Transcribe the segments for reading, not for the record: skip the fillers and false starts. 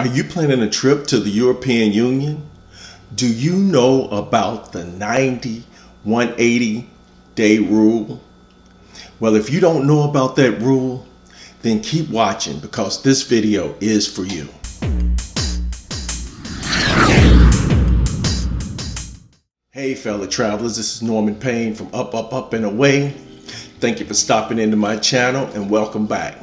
Are you planning a trip to the European Union? Do you know about the 90-180 day rule? Well, if you don't know about that rule, then keep watching because this video is for you. Hey fellow travelers, this is Norman Payne from Up and Away. Thank you for stopping into my channel and welcome back.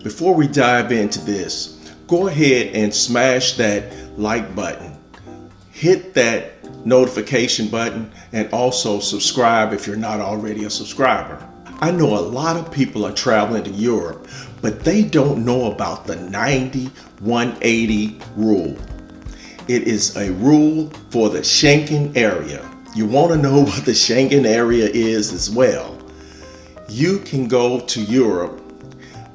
Before we dive into this, go ahead and smash that like button. Hit that notification button and also subscribe if you're not already a subscriber. I know a lot of people are traveling to Europe, but they don't know about the 90-180 rule. It is a rule for the Schengen area. You want to know what the Schengen area is as well. You can go to Europe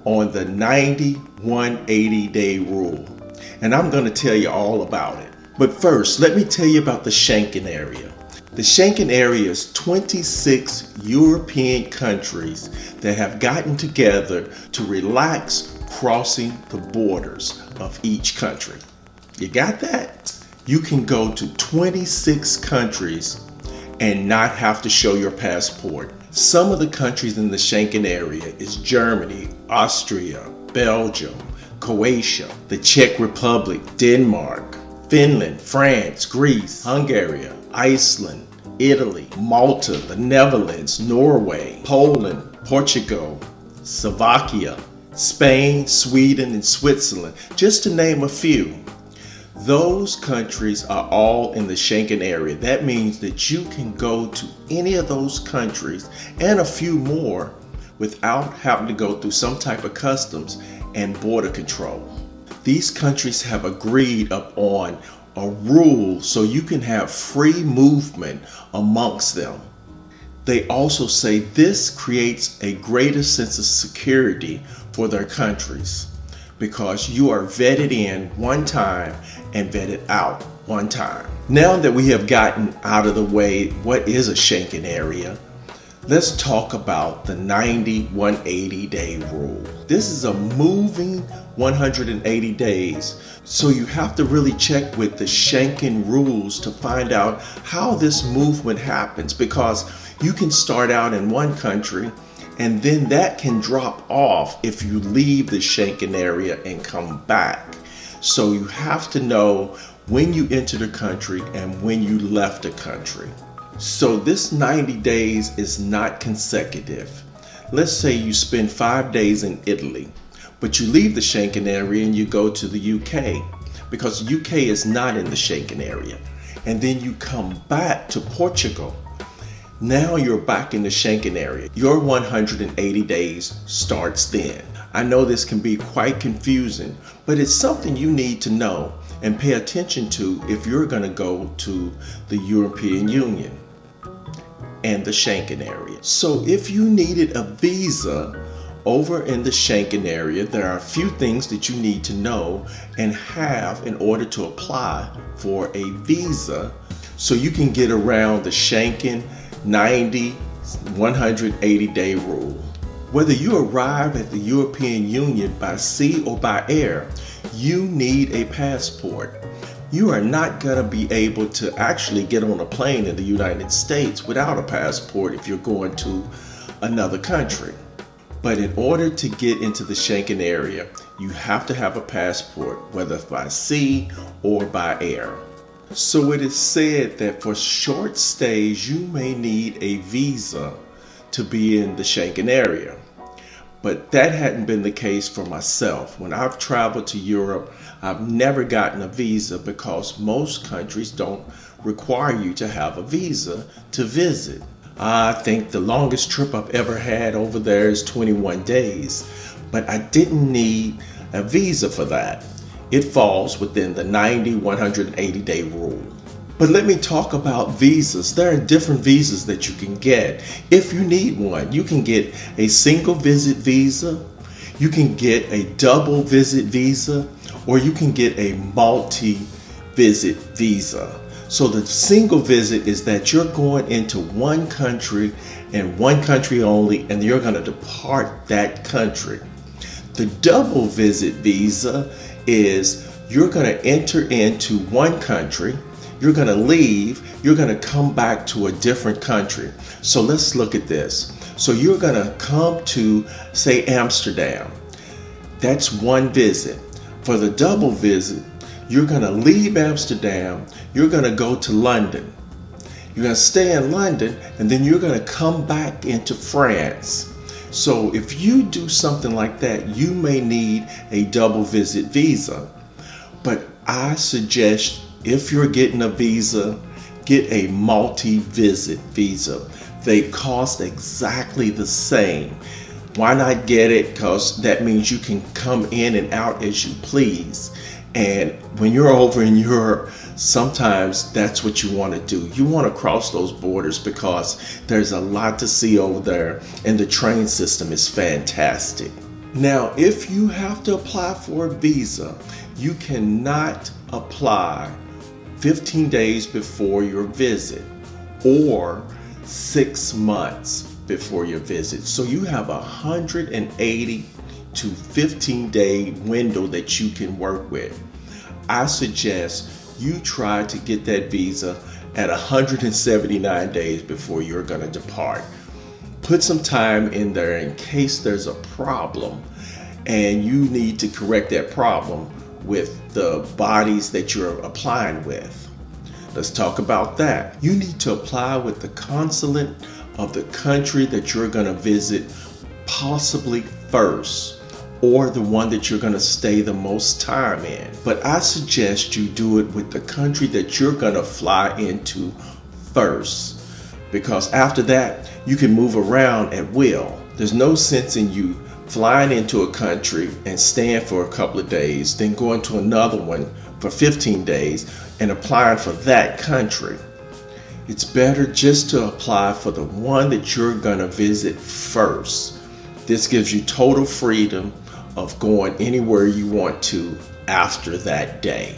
on the 90-180 day rule, and I'm going to tell you all about it. But first, let me tell you about the Schengen area. The Schengen area is 26 European countries that have gotten together to relax crossing the borders of each country. You got that? You can go to 26 countries and not have to show your passport. Some of the countries in the Schengen area is Germany, Austria, Belgium, Croatia, the Czech Republic, Denmark, Finland, France, Greece, Hungary, Iceland, Italy, Malta, the Netherlands, Norway, Poland, Portugal, Slovakia, Spain, Sweden, and Switzerland, just to name a few. Those countries are all in the Schengen area. That means that you can go to any of those countries and a few more without having to go through some type of customs and border control. These countries have agreed upon a rule so you can have free movement amongst them. They also say this creates a greater sense of security for their countries, because you are vetted in one time and vetted out one time. Now that we have gotten out of the way what is a Schengen area, let's talk about the 90-180 day rule. This is a moving 180 days, so you have to really check with the Schengen rules to find out how this movement happens, because you can start out in one country and then that can drop off if you leave the Schengen area and come back. So you have to know when you entered a country and when you left a country. So this 90 days is not consecutive. Let's say you spend 5 days in Italy, but you leave the Schengen area and you go to the UK, because the UK is not in the Schengen area. And then you come back to Portugal. Now you're back in the Schengen area. Your 180 days starts then. I know this can be quite confusing, but it's something you need to know and pay attention to if you're going to go to the European Union and the Schengen area. So if you needed a visa over in the Schengen area, there are a few things that you need to know and have in order to apply for a visa so you can get around the Schengen 90-180 day rule. Whether you arrive at the European Union by sea or by air, you need a passport. You are not going to be able to actually get on a plane in the United States without a passport if you're going to another country. But in order to get into the Schengen area, you have to have a passport, whether by sea or by air. So it is said that for short stays, you may need a visa to be in the Schengen area. But that hadn't been the case for myself. When I've traveled to Europe, I've never gotten a visa because most countries don't require you to have a visa to visit. I think the longest trip I've ever had over there is 21 days, but I didn't need a visa for that. It falls within the 90-180 day rule. But let me talk about visas. There are different visas that you can get. If you need one, you can get a single visit visa, you can get a double visit visa, or you can get a multi-visit visa. So the single visit is that you're going into one country and one country only, and you're going to depart that country. The double visit visa is You're going to enter into one country, you're going to leave, you're going to come back to a different country. So let's look at this. So you're going to come to, say, Amsterdam. That's one visit. For the double visit, you're going to leave Amsterdam, you're going to go to London. You're going to stay in London, and then you're going to come back into France. So if you do something like that, you may need a double visit visa. But I suggest if you're getting a visa, get a multi-visit visa. They cost exactly the same. Why not get it? Because that means you can come in and out as you please. And when you're over in Europe, sometimes that's what you want to do. You want to cross those borders because there's a lot to see over there, and the train system is fantastic. Now, if you have to apply for a visa, you cannot apply 15 days before your visit or 6 months before your visit. So you have 180 to 15-day window that you can work with. I suggest you try to get that visa at 179 days before you're going to depart. Put some time in there in case there's a problem and you need to correct that problem with the bodies that you're applying with. Let's talk about that. You need to apply with the consulate of the country that you're going to visit, possibly first, or the one that you're going to stay the most time in. But I suggest you do it with the country that you're going to fly into first, because after that you can move around at will. There's no sense in you flying into a country and staying for a couple of days, then going to another one for 15 days and applying for that country. It's better just to apply for the one that you're going to visit first. This gives you total freedom of going anywhere you want to after that day.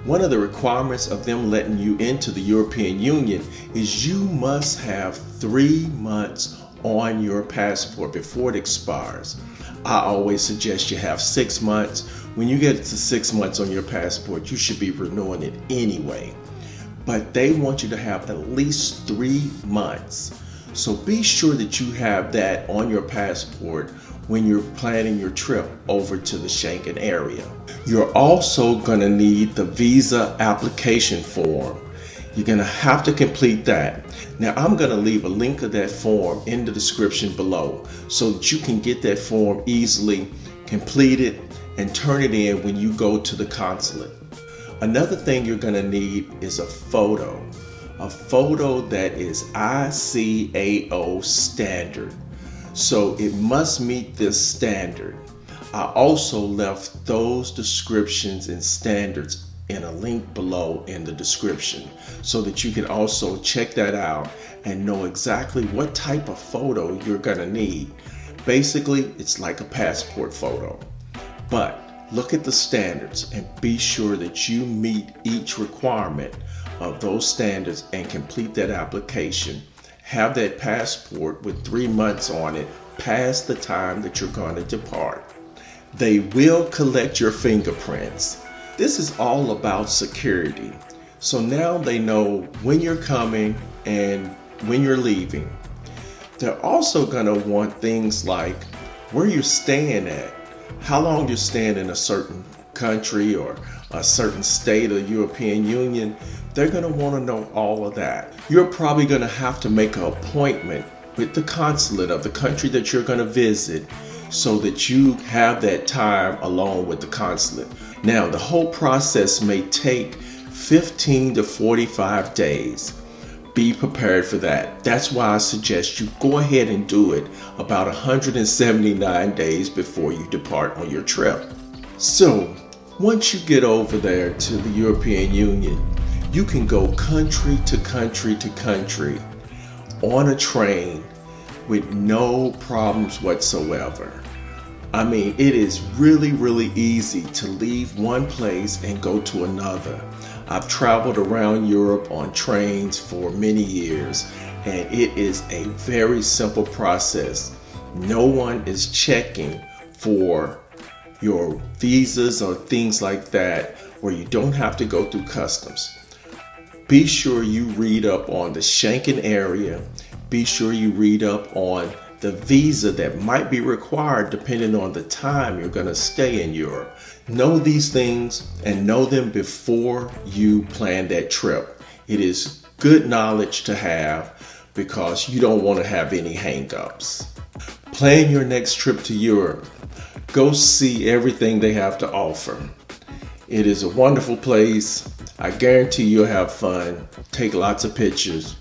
One of the requirements of them letting you into the European Union is you must have 3 months on your passport before it expires. I always suggest you have 6 months. When you get to 6 months on your passport, you should be renewing it anyway. But they want you to have at least 3 months. So be sure that you have that on your passport when you're planning your trip over to the Schengen area. You're also going to need the visa application form. You're going to have to complete that. Now, I'm going to leave a link of that form in the description below so that you can get that form easily, complete it, and turn it in when you go to the consulate. Another thing you're going to need is a photo that is ICAO standard. So it must meet this standard. I also left those descriptions and standards in a link below in the description so that you can also check that out and know exactly what type of photo you're going to need. Basically, it's like a passport photo. But look at the standards and be sure that you meet each requirement of those standards and complete that application. Have that passport with 3 months on it past the time that you're going to depart. They will collect your fingerprints. This is all about security. So now they know when you're coming and when you're leaving. They're also going to want things like where you're staying at, how long you're staying in a certain country or a certain state of the European Union. They're going to want to know all of that. You're probably going to have to make an appointment with the consulate of the country that you're going to visit so that you have that time along with the consulate. Now, the whole process may take 15 to 45 days. Be prepared for that. That's why I suggest you go ahead and do it about 179 days before you depart on your trip. So, once you get over there to the European Union, you can go country to country to country on a train with no problems whatsoever. I mean, it is really, really easy to leave one place and go to another. I've traveled around Europe on trains for many years, and it is a very simple process. No one is checking for your visas or things like that where you don't have to go through customs. Be sure you read up on the Schengen Area. Be sure you read up on the visa that might be required depending on the time you're going to stay in Europe. Know these things and know them before you plan that trip. It is good knowledge to have because you don't want to have any hang-ups. Plan your next trip to Europe. Go see everything they have to offer. It is a wonderful place. I guarantee you'll have fun, take lots of pictures,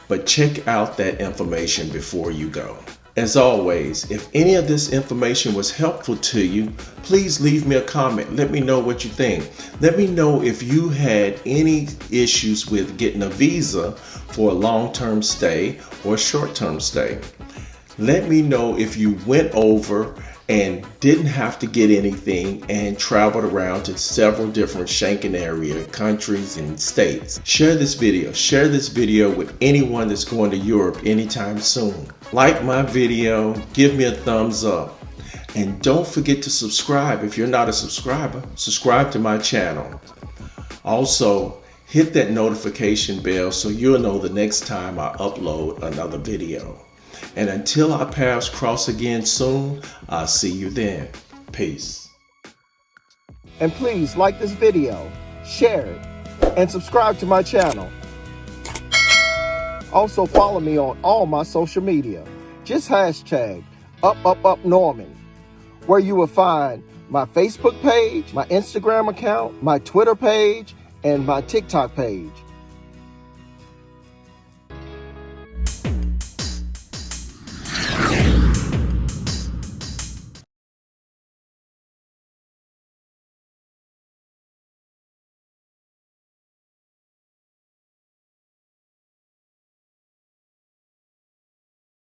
but check out that information before you go. As always, if any of this information was helpful to you, please leave me a comment. Let me know what you think. Let me know if you had any issues with getting a visa for a long-term stay or short-term stay. Let me know if you went over and didn't have to get anything and traveled around to several different Schengen area countries and states. Share this video with anyone that's going to Europe anytime soon. Like my video, give me a thumbs up, and don't forget to subscribe. If you're not a subscriber, subscribe to my channel. Also, hit that notification bell so you'll know the next time I upload another video. And until our paths cross again soon, I'll see you then. Peace. And please like this video, share it, and subscribe to my channel. Also follow me on all my social media. Just hashtag #UpUpUpNorman, where you will find my Facebook page, my Instagram account, my Twitter page, and my TikTok page.